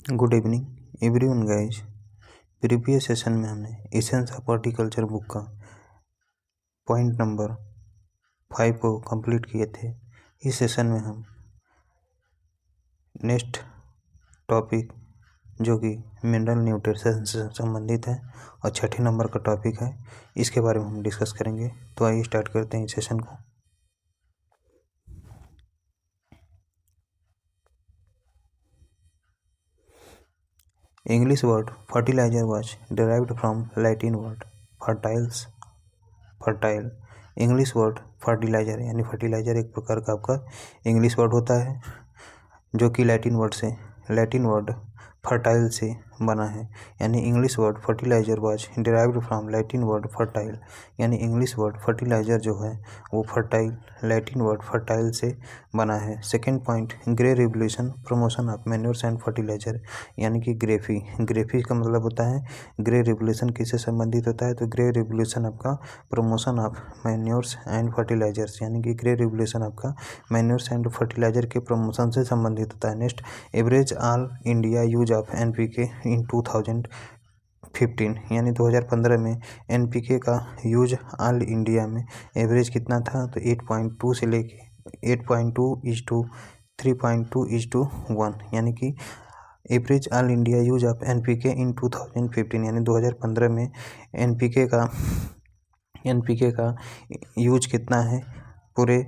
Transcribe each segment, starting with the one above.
Good evening everyone guys. Previous session में हमने essence of horticulture book का point number 5 को कंप्लीट किए थे। इस सेशन में हम नेक्स्ट टॉपिक जो कि मिनरल न्यूट्रिशन से संबंधित है और 6 नंबर का टॉपिक है, इसके बारे में हम डिस्कस करेंगे। तो आइए स्टार्ट करते हैं इस सेशन को। English word fertilizer was derived from Latin word fertile। English word fertiliser यानी फर्टिलाइजर एक प्रकार का आपका इंग्लिश वर्ड होता है जो कि लैटिन वर्ड फर्टाइल से बना है। यानी English word fertilizer was derived from Latin word fertile. यानी इंग्लिश वर्ड फर्टिलाइजर जो है वो फर्टाइल लैटिन वर्ड फर्टाइल से बना है। Second point, grey revolution promotion of manures and fertilizer. यानी कि ग्रेफी का मतलब होता है ग्रे रिवोल्यूशन किससे संबंधित होता है, तो ग्रे रिवोल्यूशन आपका promotion of manures and fertilisers, यानी कि ग्रे रिवोल्यूशन आपका मैन्योर्स एंड फर्टिलाइजर के प्रमोशन से संबंधित होता है। Next, average all India use of NPK in 2015। यानी 2015 में एनपीके का यूज ऑल इंडिया में एवरेज कितना था, तो 8.2 से लेके 8.2 = 3.2 = 1। यानी कि average all India use of NPK in 2015 यानी 2015 में एनपीके का यूज कितना है पूरे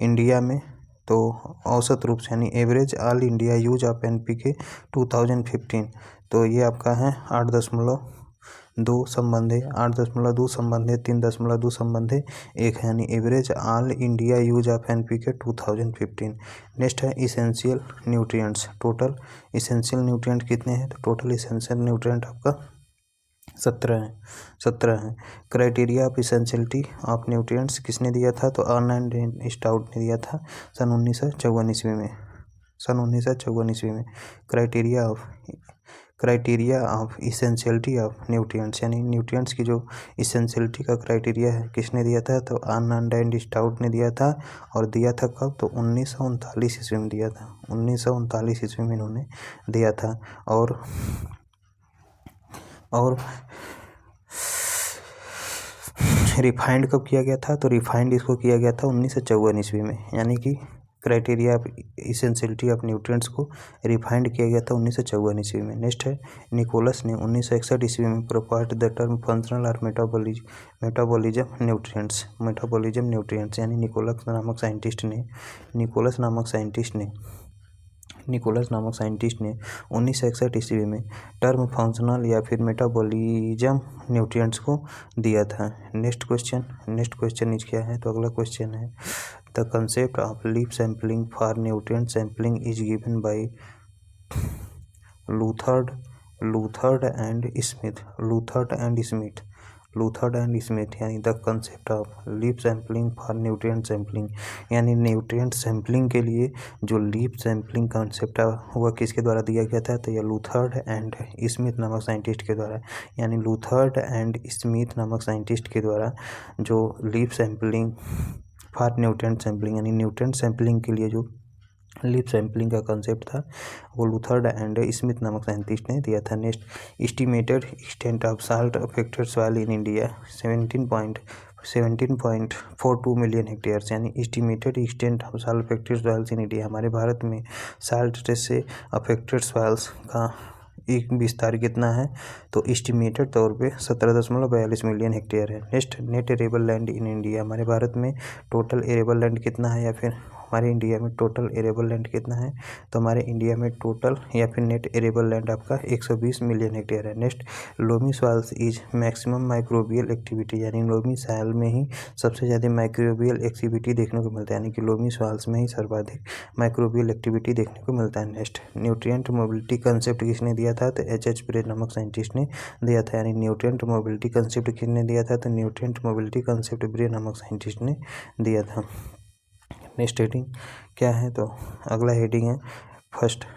इंडिया में, तो औसत रूप से यानी average all India use of NPK 2015, तो ये आपका है 8.2 संबंध 3.2 संबंध 1 है, यानी average all India use of NPK 2015। Next है essential nutrients. Total essential nutrient कितने हैं, तो टोटल इसेंशियल न्यूट्रिएंट आपका 17 है। Criteria of essentiality of nutrients किसने दिया था, तो अर्नल्ड एंड स्टाउट ने दिया था सन 1954 ईस्वी में। Criteria of essentiality of nutrients, यानी न्यूट्रिएंट्स की जो इसेंशियलिटी का क्राइटेरिया है किसने दिया था, तो अर्नल्ड एंड स्टाउट ने दिया था। और दिया था कब, तो 1939 ईस्वी में दिया था। 1939 ईस्वी में इन्होंने दिया था। और रिफाइंड कब किया गया था, तो रिफाइंड इसको किया गया था 1954 ईस्वी में। यानी कि criteria of essentiality of nutrients को रिफाइंड किया गया था 1954 ईस्वी में। नेक्स्ट है निकोलस ने 1961 ईस्वी में प्रोपोज्ड द टर्म फंक्शनल और मेटाबॉलिज्म न्यूट्रिएंट्स। यानी निकोलस नामक साइंटिस्ट ने 1961 ईस्वी में टर्म फंक्शनल या फिर मेटाबॉलिज्म न्यूट्रिएंट्स को दिया था। नेक्स्ट क्वेश्चन इज क्या है, तो अगला क्वेश्चन है the concept of leaf sampling for nutrient sampling is given by Luthard and Smith. यानी the concept of leaf sampling for nutrient sampling, यानी न्यूट्रिएंट सैंपलिंग के लिए जो लीफ सैंपलिंग कंसेप्ट है वह किसके द्वारा दिया गया था, तो यह लूथर्ड एंड स्मिथ नामक साइंटिस्ट के द्वारा। यानी लूथर्ड एंड स्मिथ नामक साइंटिस्ट के द्वारा जो leaf sampling for nutrient sampling, यानी न्यूट्रिएंट सैंपलिंग के लिए जो लीफ सैंपलिंग का कंसेप्ट था वो लूथर्ड एंड स्मिथ नामक साइंटिस्ट ने दिया था। Next, estimated extent of salt affected soil in India 17.42 million hectares. यानी estimated extent of salt affected soils in India, हमारे भारत में साल्ट से अफेक्टेड सॉइल्स का एक विस्तार कितना है, तो एस्टिमेटेड तौर पे 17.42 मिलियन हेक्टेयर है। Next, net arable land in India, हमारे भारत में टोटल एरेबल लैंड कितना है, या फिर हमारे इंडिया में टोटल एरेबल लैंड कितना है, तो हमारे इंडिया में टोटल या फिर नेट एरेबल लैंड आपका 120 मिलियन हेक्टेयर है। Next, loamy soils is maximum microbial activity, यानी लोमी सॉइल में ही सबसे ज़्यादा माइक्रोबियल एक्टिविटी देखने को मिलता है, यानी कि लोमी सॉइल्स में ही सर्वाधिक माइक्रोबियल एक्टिविटी देखने को मिलता है। नेक्स्ट, न्यूट्रिएंट मोबिलिटी कंसेप्ट किसने दिया था, तो एच ब्रे नामक साइंटिस्ट ने दिया था। यानी न्यूट्रिएंट मोबिलिटी कंसेप्ट किसने दिया था, तो न्यूट्रिएंट मोबिलिटी कंसेप्ट ब्रे नामक साइंटिस्ट ने दिया था। नेक्स्ट हेडिंग क्या है, तो अगला हेडिंग है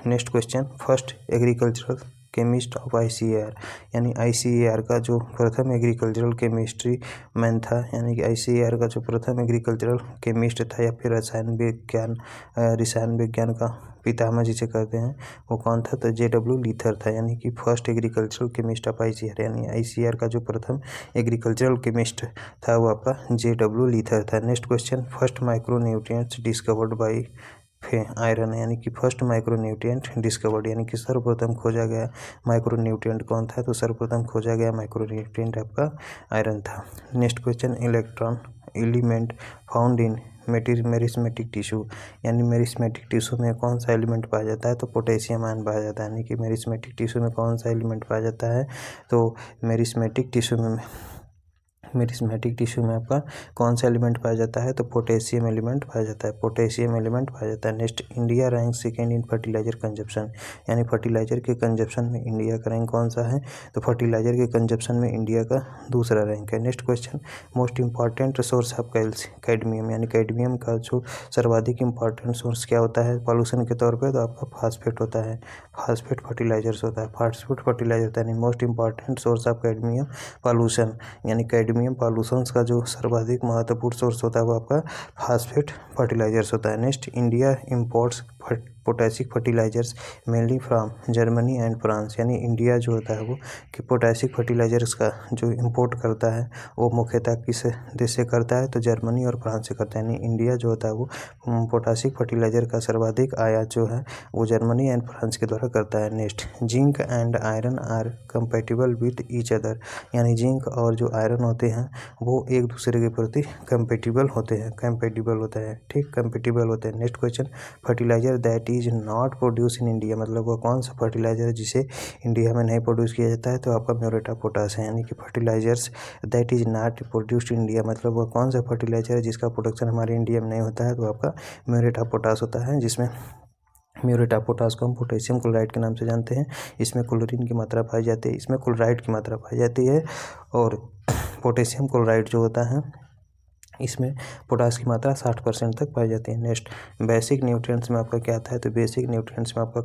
next question, first agricultural chemist of ICAR। यानी ICAR का जो प्रथम एग्रीकल्चरल केमिस्ट्री मैन था, यानी कि ICAR का जो प्रथम एग्रीकल्चरल केमिस्ट था या फिर रसायन विज्ञान का पितामह जिसे कहते हैं वो कौन था, तो JW लीथर था, यानी कि first agricultural chemist of ICAR, यानी ICAR का जो प्रथम एग्रीकल्चरल केमिस्ट था वो आपका JW लीथर था। Next question, first micronutrients discovered by iron, यानी कि फर्स्ट माइक्रोन्यूट्रिएंट डिस्कवर्ड, यानी कि सर्वप्रथम खोजा गया माइक्रोन्यूट्रिएंट कौन था, तो सर्वप्रथम खोजा गया माइक्रोन्यूट्रिएंट आपका आयरन था। Next question, electron element found in meristematic tissue, यानी मेरिस्मेटिक टिश्यू में कौन सा एलिमेंट पाया जाता है, तो पोटेशियम आयन पाया जाता है, यानी कि मेरिस्मेटिक टिश्यू में कौन सा एलिमेंट पाया जाता है, तो मेरिस्मेटिक टिश्यू में आपका कौन सा एलिमेंट पाया जाता है, तो पोटेशियम एलिमेंट पाया जाता है, पोटेशियम एलिमेंट पाया जाता है। Next, India rank second in fertilizer consumption, यानी फर्टिलाइजर के कंजप्शन में इंडिया का रैंक कौन सा है, तो फर्टिलाइजर के कंजप्शन में इंडिया का दूसरा रैंक है। Next question, most important source of cadmium, यानी कैडमियम का जो सर्वाधिक इंपॉर्टेंट सोर्स क्या होता है पॉल्यूशन के तौर पर, तो आपका फास्फेट होता है, फास्फेट फर्टिलाइजर्स होता है, फास्फेट फर्टिलाइजर होता है, यानी most important source of cadmium pollution, यानी कैडमियम पॉल्यूशंस का जो सर्वाधिक महत्वपूर्ण सोर्स होता है वो आपका फास्फेट फर्टिलाइजर्स होता है। Next, India imports potassic fertilisers mainly from Germany and France, यानी इंडिया जो होता है वो कि पोटैशिक फर्टिलाइजर्स का जो इंपोर्ट करता है वो मुख्यतः किस देश से करता है, तो जर्मनी और फ्रांस से करता है, यानी इंडिया जो होता है वो पोटैशिक फर्टिलाइजर का सर्वाधिक आयात जो है वो जर्मनी एंड फ्रांस के द्वारा करता है। Next, zinc and iron are compatible with each other, यानी जिंक और जो आयरन होते हैं वो एक दूसरे के प्रति कंपेटिबल होते हैं, ठीक, कंपेटिबल होते हैं। Next question, fertilizer that is not produce in India, मतलब वो कौन सा फर्टिलाइजर है जिसे इंडिया में नहीं प्रोड्यूस किया जाता है, तो आपका म्यूरेट ऑफ पोटाश है, यानी कि fertilizers that is not produced in India, मतलब वो कौन सा फर्टिलाइजर है जिसका प्रोडक्शन हमारे इंडिया में नहीं होता है, तो आपका म्यूरेट ऑफ पोटाश होता है, जिसमें म्यूरेट ऑफ पोटाश को हम पोटेशियम क्लोराइड के नाम से जानते हैं। इसमें क्लोरीन की मात्रा पाई जाती है, इसमें क्लोराइड की मात्रा पाई जाती है, और पोटेशियम क्लोराइड जो होता है इसमें पोटाश की मात्रा 60% तक पाई जाती है। नेक्स्ट, बेसिक न्यूट्रिएंट्स में आपका क्या आता है, तो बेसिक न्यूट्रिएंट्स में आपका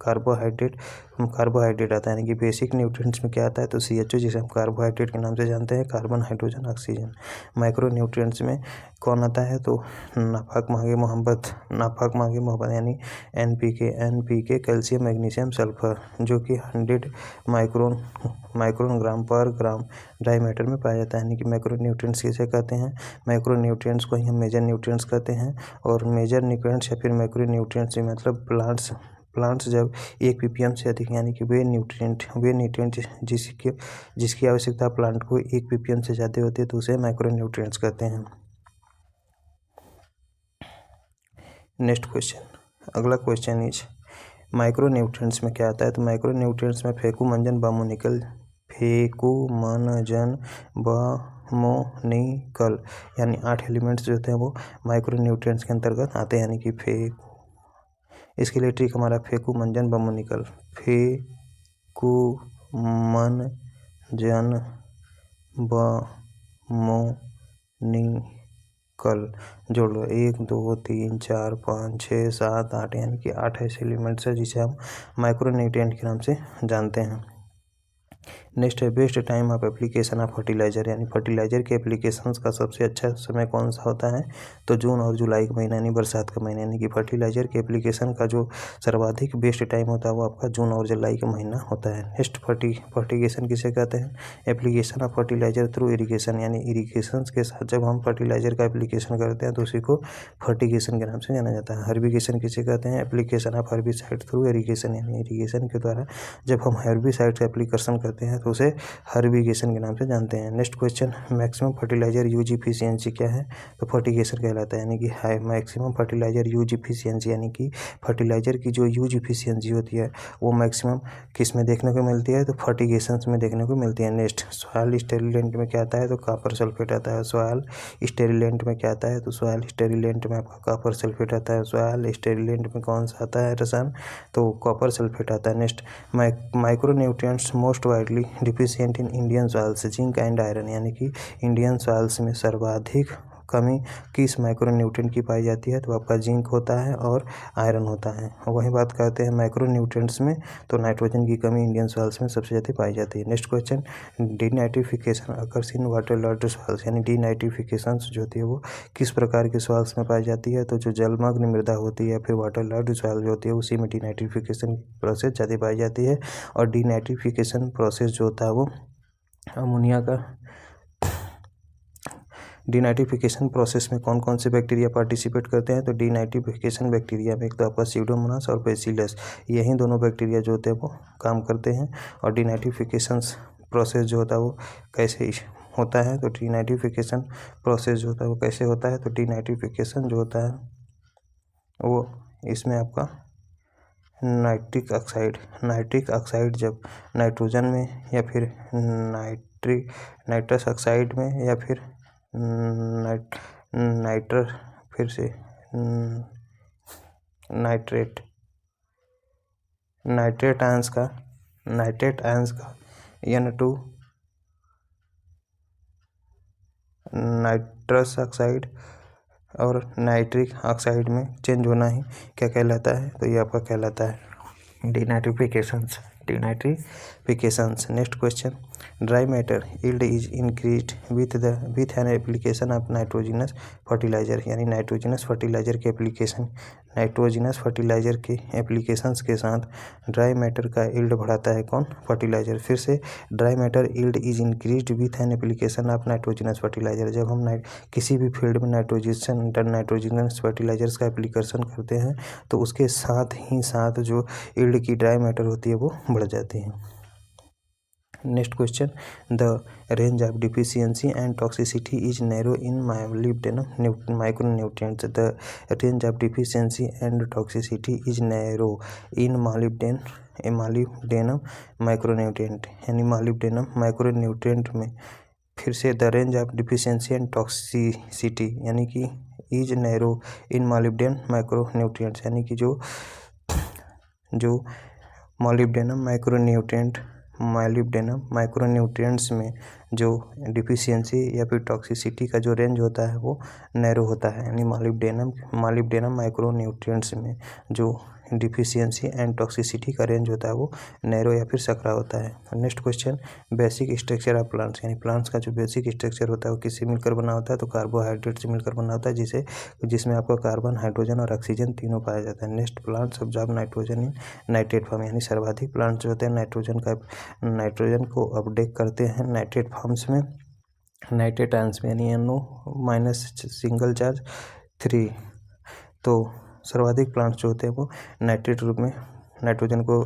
कार्बोहाइड्रेट आता है, यानी कि बेसिक न्यूट्रिएंट्स में क्या आता है, तो CHO जिसे हम कार्बोहाइड्रेट के नाम से जानते हैं, carbon, hydrogen, oxygen. Micro nutrients में कौन आता है, तो नापाक मांगे मोहब्बत, यानी NPK कैल्शियम, मैग्नीशियम, सल्फर, जो कि 100 माइक्रोन ग्राम पर ग्राम ड्राई मैटर में पाया जाता है, यानी कि माइक्रो न्यूट्रिएंट्स किसे कहते हैं, माइक्रो न्यूट्रिएंट्स को ही हम मेजर न्यूट्रिएंट्स कहते हैं। और मेजर न्यूट्रिएंट्स या फिर माइक्रो न्यूट्रिएंट्स मतलब प्लांट्स जब 1 ppm से अधिक, यानी कि वे न्यूट्रिएंट जिसकी आवश्यकता प्लांट को 1 ppm से ज़्यादा होती है तो उसे माइक्रो न्यूट्रिएंट्स कहते हैं। नेक्स्ट क्वेश्चन, अगला क्वेश्चन इज माइक्रो न्यूट्रिएंट्स में क्या आता है, तो माइक्रो न्यूट्रिएंट्स में फेकुमंजन बामोनिकल, यानी 8 एलिमेंट्स जो होते हैं वो माइक्रो न्यूट्रिएंट्स के अंतर्गत आते हैं, यानी कि इसके लिए ट्रिक हमारा फेकुमंजन बामोनिकल जोड़ लो, 1 2 3 4 5 6 7 8, यानी कि 8 ऐसे एलिमेंट्स है जिसे हम माइक्रो न्यूट्रिएंट के नाम से जानते हैं। नेक्स्ट है best time of application of fertilizer, यानी फर्टिलाइजर के एप्लीकेशंस का सबसे अच्छा समय कौन सा होता है, तो जून और जुलाई का महीना, यानी बरसात का महीना, यानी कि फर्टिलाइजर के एप्लीकेशन का जो सर्वाधिक बेस्ट टाइम होता है वो आपका जून और जुलाई का महीना होता है। नेक्स्ट, फर्टिगेशन किसे कहते हैं, application of fertilizer through irrigation, यानी इरीगेशन के साथ जब हम फर्टिलाइजर का एप्लीकेशन करते हैं तो उसी को फर्टिगेशन के नाम से जाना जाता है। हर्बिगेशन किसे कहते हैं, application of herbicide through irrigation, यानी इरीगेशन के द्वारा जब हम हर्बिसाइड का एप्लीकेशन करते हैं तो उसे हर्बिगेशन के नाम से जानते हैं। Next question, maximum fertilizer use efficiency क्या है, तो फर्टिगेशन कहलाता है, यानी कि high maximum fertilizer use efficiency, यानी कि फर्टिलाइजर की जो यूज इफिशियंसी होती है वो मैक्सिमम किस में देखने को मिलती है, तो फर्टिगेशन में देखने को मिलती है। नेक्स्ट, सॉइल स्टेरिलेंट में क्या आता है, तो कॉपर सल्फेट आता है। सॉइल स्टेरिलेंट में क्या आता है, तो सॉइल स्टेरिलेंट में आपका कॉपर सल्फेट आता है। सॉइल स्टेरिलेंट में कौन सा आता है रसायन, तो कॉपर सल्फेट आता है। Next, micro nutrients most widely deficient in Indian soils, zinc and iron, यानी कि इंडियन सॉइल्स में सर्वाधिक कमी किस माइक्रोन्यूट्रिएंट की पाई जाती है, तो आपका जिंक होता है और आयरन होता है। वही बात करते हैं माइक्रोन्यूट्रिएंट्स में, तो नाइट्रोजन की कमी इंडियन सॉइल्स में सबसे ज़्यादा पाई जाती है। Next question, denitrification occurs in water Lord soils, यानी डीनाइट्रिफिकेशन जो होती है वो किस प्रकार के सॉइल्स में पाई जाती है, तो जो जलमग्न मृदा होती है या फिर वाटर लॉर्ड सॉइल जो होती है उसी में डीनाइट्रिफिकेशन प्रोसेस ज़्यादा पाई जाती है। और डीनाइट्रिफिकेशन प्रोसेस जो होता है वो अमोनिया का डीनाइट्रिफिकेशन प्रोसेस में कौन कौन से बैक्टीरिया पार्टिसिपेट करते हैं, तो डीनाइट्रिफिकेशन बैक्टीरिया में एक तो आपका स्यूडोमोनास और बेसिलस, यही दोनों बैक्टीरिया जो होते हैं वो काम करते हैं। और डीनाइट्रिफिकेशन प्रोसेस जो होता है वो कैसे होता है, तो डीनाइट्रिफिकेशन प्रोसेस जो होता है वो कैसे होता है, तो डीनाइट्रिफिकेशन जो होता है वो इसमें आपका नाइट्रिक ऑक्साइड जब नाइट्रोजन में या फिर नाइट्रस ऑक्साइड में या फिर नाइट्रेट आयंस का N2 नाइट्रस ऑक्साइड और नाइट्रिक ऑक्साइड में चेंज होना ही क्या कहलाता है, तो ये आपका कहलाता है denitrifications. Next question, dry matter yield is increased with an application of nitrogenous fertiliser, यानी नाइट्रोजिनस फर्टिलाइजर के एप्लीकेशंस के साथ ड्राई मैटर का यील्ड बढ़ाता है कौन, फर्टिलाइजर। फिर से, dry matter yield is increased with an application of nitrogenous fertilizer, जब हम किसी भी फील्ड में नाइट्रोजिनस फर्टिलाइजर्स का एप्लीकेशन करते हैं तो उसके साथ ही साथ जो यील्ड की ड्राई मैटर होती है वो बढ़ जाती है। Next question, the range of deficiency and toxicity is narrow in micronutrients, the range of deficiency and toxicity is narrow in molybdenum micronutrient, यानी मॉलिब्डेनम माइक्रोन्यूट्रिएंट में। फिर से, the range of deficiency and toxicity यानी कि is narrow in molybdenum micronutrients, यानी कि जो molybdenum micronutrients में जो डिफिशियंसी या फिर टॉक्सिसिटी का जो रेंज होता है वो नैरो होता है, यानी मॉलिब्डेनम माइक्रोन्यूट्रिएंट्स में जो डिफिशियंसी एंड टॉक्सिसिटी का रेंज होता है वो नैरो या फिर सकरा होता है। Next question, basic structure of plants, यानी प्लांट्स का जो बेसिक स्ट्रक्चर होता है वो किससे मिलकर बना होता है, तो कार्बोहाइड्रेट से मिलकर बना होता है, जिसमें आपका कार्बन, हाइड्रोजन और ऑक्सीजन तीनों पाया जाता है। Next, plants absorb nitrogen in nitrate form, यानी सर्वाधिक प्लांट्स जो होते हैं नाइट्रोजन को अपटेक करते हैं नाइट्रेट फॉर्म्स में, नाइट्रेट आयंस में, यानी NO- सिंगल चार्ज 3। तो सर्वाधिक प्लांट्स जो होते हैं वो नाइट्रेट रूप में नाइट्रोजन को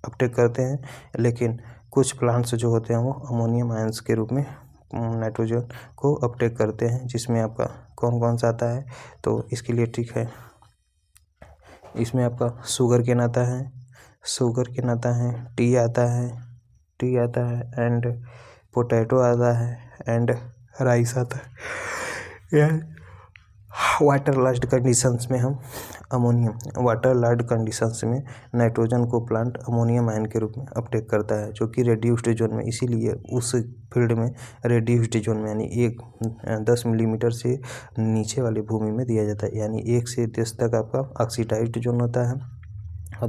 अपटेक करते हैं, लेकिन कुछ प्लांट्स जो होते हैं वो अमोनियम आयंस के रूप में नाइट्रोजन को अपटेक करते हैं, जिसमें आपका कौन कौन सा आता है, तो इसके लिए ठीक है, इसमें आपका शुगर केन आता है, टी आता है एंड पोटैटो आता है एंड राइस आता है। वाटर लॉज्ड कंडीशंस में नाइट्रोजन को प्लांट अमोनियम आयन के रूप में अपटेक करता है, जो कि रेड्यूस्ड जोन में, इसीलिए उस फील्ड में रेड्यूस्ड जोन में यानी 10 मिलीमीटर से नीचे वाली भूमि में दिया जाता है, यानी 1 से 10 तक आपका ऑक्सीडाइज्ड जोन होता है और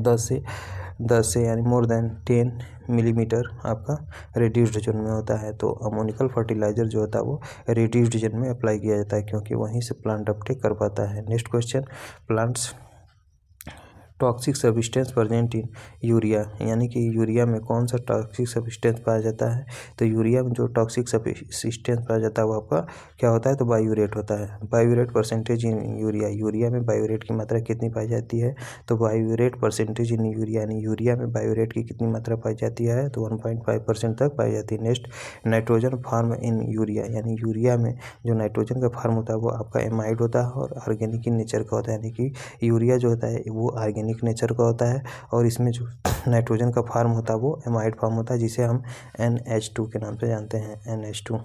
10 से यानी मोर देन 10 मिलीमीटर आपका रिड्यूस्ड जोन में होता है। तो अमोनिकल फर्टिलाइजर जो होता है वो रिड्यूस्ड जोन में अप्लाई किया जाता है, क्योंकि वहीं से प्लांट अपटेक कर पाता है। Next question, plants toxic substance present in urea, यानी कि यूरिया में कौन सा टॉक्सिक सब्सटेंस पाया जाता है, तो यूरिया में जो टॉक्सिक सब्सटेंस पाया जाता है वो आपका क्या होता है, तो बायूरेट होता है। बायूरेट परसेंटेज इन यूरिया में बायूरेट की मात्रा कितनी पाई जाती है, तो बायूरेट परसेंटेज इन यूरिया, यानी यूरिया में बायूरेट की कितनी मात्रा पाई जाती है, तो 1.5% तक पाई जाती है। Next, nitrogen form in urea, यानी यूरिया में जो नाइट्रोजन का फार्म होता है वो आपका एमाइड होता है और ऑर्गेनिक इन नेचर का होता है, यानी कि यूरिया जो होता है वो ऑर्गेनिक नेचर का होता है और इसमें जो नाइट्रोजन का फार्म होता है वो एमाइड फार्म होता है, जिसे हम NH2 के नाम से जानते हैं, NH2।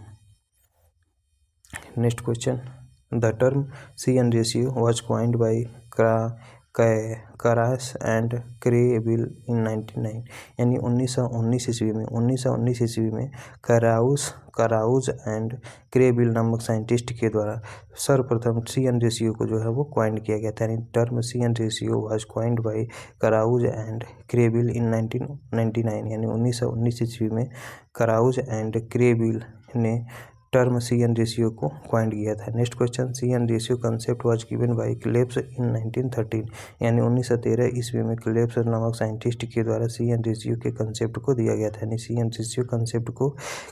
Next question, the term CN ratio was coined by Kraus and Krebil in 1909 यानी 1919 ईस्वी में कराउज एंड क्रेबिल नामक साइंटिस्ट के द्वारा सर्वप्रथम सी-एन रेशियो को जो है वो क्वाइंड किया गया था। यानी term CN ratio was coined by Kraus and Krebil in 1999 यानी 1919 ईस्वी में कराउज एंड क्रेबिल ने टर्म सी-एन रेशियो को क्वाइंड किया था। Next question, CN ratio concept was given by Klebs in 1913 यानी 1913 ईस्वी में क्लेब्स नामक साइंटिस्ट के द्वारा सी-एन रेशियो के कंसेप्ट को दिया गया था। यानी सी-एन रेशियो कंसेप्ट को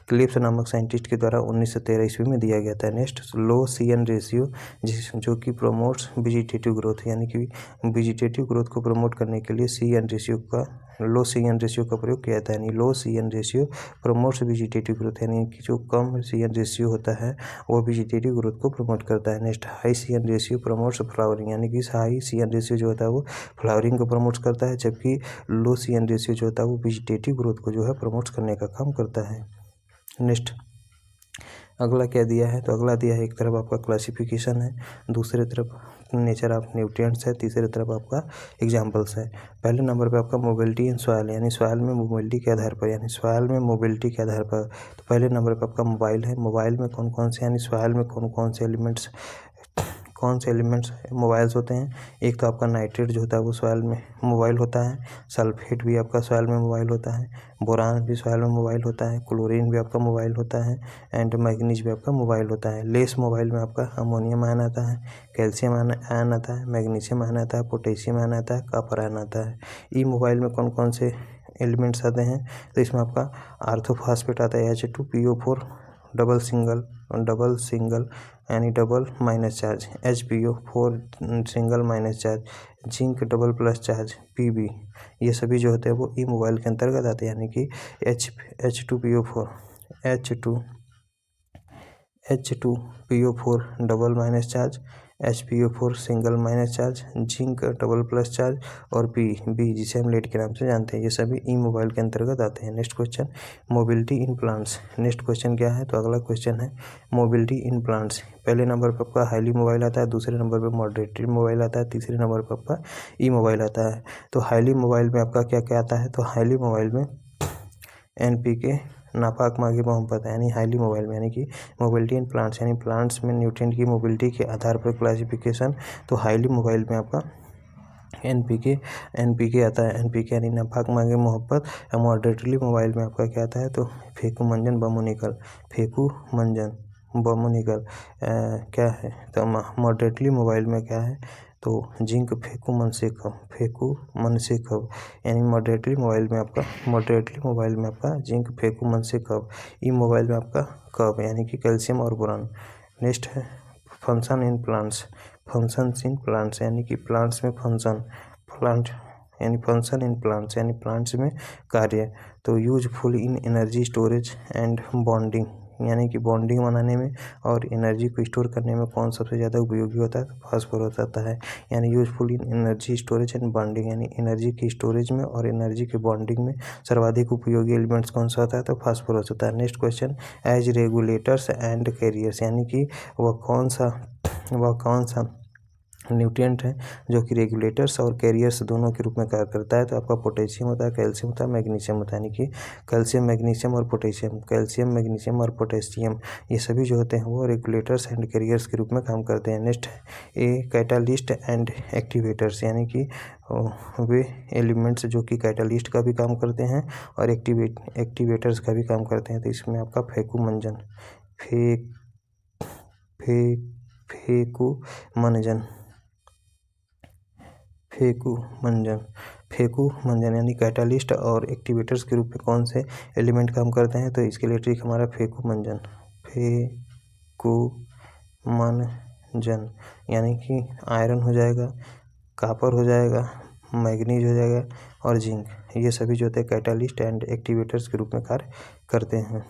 क्लेब्स नामक साइंटिस्ट के द्वारा 1913 ईस्वी में दिया गया था। नेक्स्ट, लो सी-एन रेशियो जो कि प्रोमोट्स वेजिटेटिव ग्रोथ यानी कि वेजिटेटिव ग्रोथ को प्रमोट करने के लिए लो सी-एन रेशियो का प्रयोग किया था। यानी लो सी-एन रेशियो प्रमोट्स वेजिटेटिव ग्रोथ यानी कि जो कम सी-एन रेशियो होता है वो वेजिटेटिव ग्रोथ को प्रमोट करता है। Next, high CN ratio promotes flowering यानी कि हाई सी-एन रेशियो जो होता है वो फ्लावरिंग को प्रमोट करता है, जबकि लो सी-एन रेशियो जो होता है वो वेजिटेटिव ग्रोथ को जो है प्रमोट करने का काम करता है। नेक्स्ट, अगला क्या दिया है, तो अगला दिया है एक तरफ आपका क्लासिफिकेशन है, दूसरे तरफ नेचर ऑफ न्यूट्रिएंट्स है, तीसरे तरफ आपका एग्जांपल्स है। पहले नंबर पे आपका मोबिलिटी इन सॉइल यानी सॉइल में मोबिलिटी के आधार पर तो पहले नंबर पे आपका मोबाइल है। मोबाइल में कौन कौन से यानी सॉइल में कौन से एलिमेंट्स मोबाइल्स होते हैं। एक तो आपका नाइट्रेट जो होता है वो सॉइल में मोबाइल होता है, सल्फेट भी आपका सॉइल में मोबाइल होता है, बोरान भी सॉइल में मोबाइल होता है, क्लोरीन भी आपका मोबाइल होता है एंड मैग्नीज भी आपका मोबाइल होता है। लेस मोबाइल में आपका अमोनियम आयन आता है, कैल्शियम आयन आता है, मैग्नीशियम आयन आता है, पोटेशियम आयन आता है, कॉपर आयन आता है। ई मोबाइल में कौन कौन से एलिमेंट्स आते हैं, तो इसमें आपका आर्थोफॉस्फेट आता है H2PO4 डबल सिंगल यानी double minus charge, HPO4 single minus charge, zinc double plus charge, Pb, ये सभी जो होते हैं वो ई मोबाइल के अंतर्गत आते हैं। यानी कि H2PO4 double minus charge, HPO4 single minus charge, zinc double plus charge और बी जिसे हम लेड के नाम से जानते हैं, ये सभी ई मोबाइल के अंतर्गत आते हैं। Next question, mobility in plants. Next question क्या है, तो अगला क्वेश्चन है मोबिलिटी इन प्लांट्स। पहले नंबर पर आपका हाईली मोबाइल आता है, दूसरे नंबर पर मॉडरेटली मोबाइल आता है, तीसरे नंबर पर आपका ई मोबाइल आता है। तो हाईली मोबाइल में आपका क्या क्या आता है, तो हाईली मोबाइल में NPK नापाक मागे मोहब्बत है यानी हाईली मोबाइल में, यानी कि मोबिलिटी इन प्लांट्स यानी प्लांट्स में न्यूट्रिएंट की मोबिलिटी के आधार पर क्लासिफिकेशन। तो हाईली मोबाइल में आपका NPK आता है, NPK यानी नापाक मागे मोहब्बत। मॉडरेटली मोबाइल में आपका क्या आता है, तो फेकुमंजन बमोनिकल क्या है, तो मॉडरेटली मोबाइल में क्या है, तो जिंक फेकुमन से कम यानी मॉडरेटली मोबाइल में आपका जिंक फेकुमन से कम। ई मोबाइल में आपका कब यानी कि कैल्शियम और बोरान। नेक्स्ट है फंक्शन इन प्लांट्स यानी कि प्लांट्स में फंक्शन इन प्लांट्स यानी प्लांट्स में कार्य। तो useful in energy storage and bonding यानी कि बॉन्डिंग बनाने में और एनर्जी को स्टोर करने में कौन सबसे ज़्यादा उपयोगी होता है, तो फास्फोरस आता है। यानी useful in energy storage and bonding यानी एनर्जी की स्टोरेज में और एनर्जी के बॉन्डिंग में सर्वाधिक उपयोगी एलिमेंट्स कौन सा होता है, तो फास्फोरस होता है। Next question, as regulators and carriers यानी कि वह कौन सा न्यूट्रिएंट है जो कि रेगुलेटर्स और कैरियर्स दोनों के रूप में कार्य करता है, तो आपका पोटेशियम होता है, कैल्शियम होता है, मैग्नीशियम होता है। यानी कि कैल्शियम मैग्नीशियम और पोटेशियम ये सभी जो होते हैं वो रेगुलेटर्स एंड कैरियर्स के रूप में काम करते हैं। नेक्स्ट, कैटालिस्ट एंड एक्टिवेटर्स यानी कि वे एलिमेंट्स जो कि कैटालिस्ट का भी काम करते हैं और एक्टिवेटर्स का भी काम करते हैं। तो इसमें आपका फेकुमंजन यानी कैटालिस्ट और एक्टिवेटर्स के रूप में कौन से एलिमेंट काम करते हैं, तो इसके लिए ट्रिक हमारा फेकुमंजन यानी कि आयरन हो जाएगा, कॉपर हो जाएगा, मैग्नीज हो जाएगा और जिंक, ये सभी जो होते हैं कैटालिस्ट एंड एक्टिवेटर्स के रूप में कार्य करते हैं।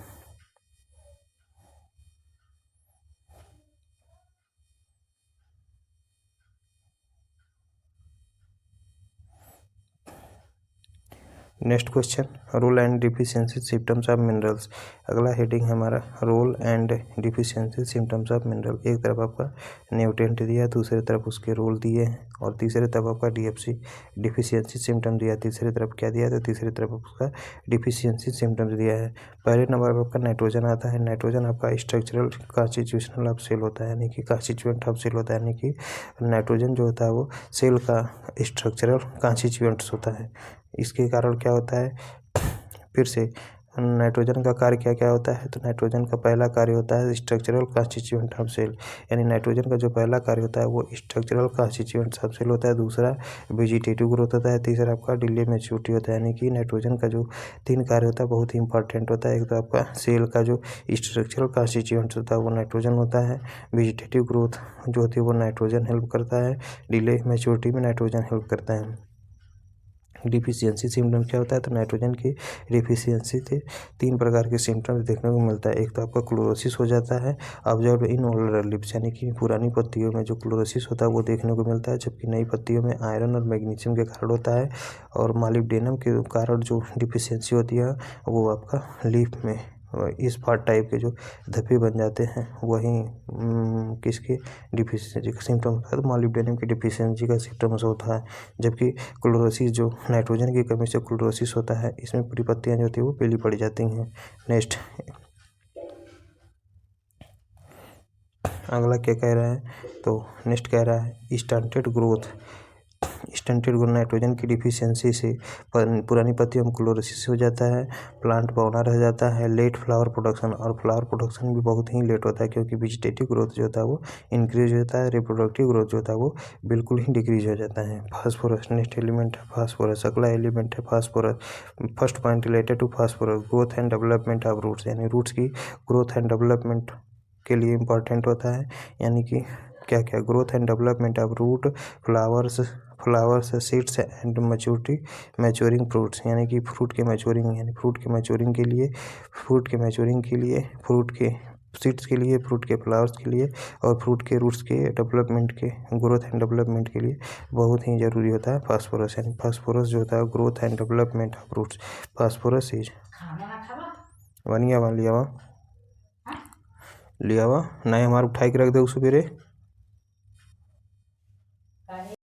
Next question, role and deficiency symptoms of minerals. अगला हेडिंग है हमारा role and deficiency symptoms of mineral. एक तरफ आपका न्यूट्रिएंट दिया है, दूसरी तरफ उसके रोल दिए हैं, और तीसरी तरफ आपका डिफिशियंसी सिम्टम दिया है। तीसरी तरफ क्या दिया है, तो तीसरी तरफ उसका डिफिशियंसी सिम्टम्स दिया है। पहले नंबर पर आपका नाइट्रोजन आता है। नाइट्रोजन आपका स्ट्रक्चरल कॉन्स्टिट्यूशनल ऑफ सेल होता है, यानी कि कॉन्स्टिट्यूएंट ऑफ सेल होता है, यानी कि नाइट्रोजन जो होता है वो सेल का स्ट्रक्चरल कॉन्स्टिट्यूएंट्स होता है। इसके कारण क्या होता है, फिर से नाइट्रोजन का कार्य क्या क्या होता है, तो नाइट्रोजन का पहला कार्य होता है स्ट्रक्चरल कॉन्स्टिट्यूएंट ऑफ सेल, यानी नाइट्रोजन का जो पहला कार्य होता है वो स्ट्रक्चरल कॉन्स्टिट्यूएंट ऑफ सेल होता है। दूसरा वेजिटेटिव ग्रोथ होता है। तीसरा आपका डिले मैच्योरिटी होता है, यानी कि नाइट्रोजन का जो 3 कार्य होता है बहुत ही इंपॉर्टेंट होता है। एक तो आपका सेल का जो स्ट्रक्चरल कॉन्स्टिट्यूएंट्स होता है वो नाइट्रोजन होता है। वेजिटेटिव ग्रोथ जो होती है वो नाइट्रोजन हेल्प करता है। डिले मैच्योरिटी में नाइट्रोजन हेल्प करता है। डिफिशियंसी सिम्टम क्या होता है, तो नाइट्रोजन की डिफिशियंसी से 3 प्रकार के सिम्टम्स देखने को मिलता है। एक तो आपका क्लोरोसिस हो जाता है, ऑब्जर्व इन ओल्डर लीव्स, यानी कि पुरानी पत्तियों में जो क्लोरोसिस होता है वो देखने को मिलता है, जबकि नई पत्तियों में आयरन और मैग्नीशियम के कारण होता है। और मॉलिब्डेनम के कारण जो डिफिशियंसी होती है वो आपका लीफ में इस पार्ट टाइप के जो धब्बे बन जाते हैं वही किसके डिफिशियंसी का सिम्टम होता है, तो मॉलिब्डेनम की डिफिशियंसी का सिम्टम्स होता है। जबकि क्लोरोसिस जो नाइट्रोजन की कमी से क्लोरोसिस होता है, इसमें पूरी पत्तियां जो होती है वो पीली पड़ जाती हैं। नेक्स्ट अगला क्या कह रहा है, तो नेक्स्ट कह रहा है stunted growth. Stunted growth nitrogen की डिफिशियंसी से पुरानी पत्तियों में क्लोरोसिस हो जाता है, प्लांट बौना रह जाता है, लेट फ्लावर प्रोडक्शन, और फ्लावर प्रोडक्शन भी बहुत ही लेट होता है क्योंकि वेजिटेटिव ग्रोथ जो होता है वो इंक्रीज होता है, रिप्रोडक्टिव ग्रोथ जो होता है वो बिल्कुल ही डिक्रीज हो जाता है। फास्फोरस नेक्स्ट एलिमेंट है फास्फोरस। अगला एलिमेंट है phosphorus. First point related to phosphorus, growth and development of roots, यानी रूट्स की ग्रोथ एंड डेवलपमेंट के लिए इम्पॉर्टेंट होता है। यानी कि क्या क्या, growth and development of root, flowers seeds and maturing fruits, यानी कि फ्रूट के मैच्योरिंग के लिए फ्रूट के सीड्स के लिए, फ्रूट के फ्लावर्स के लिए, और फ्रूट के रूट्स के डेवलपमेंट के ग्रोथ एंड डेवलपमेंट के लिए बहुत ही ज़रूरी होता है फास्फोरस। यानी फास्फोरस जो होता है growth and development of fruits, phosphorus is बनिया लिया हुआ नहीं, हमारे उठाई के रख दे सवेरे।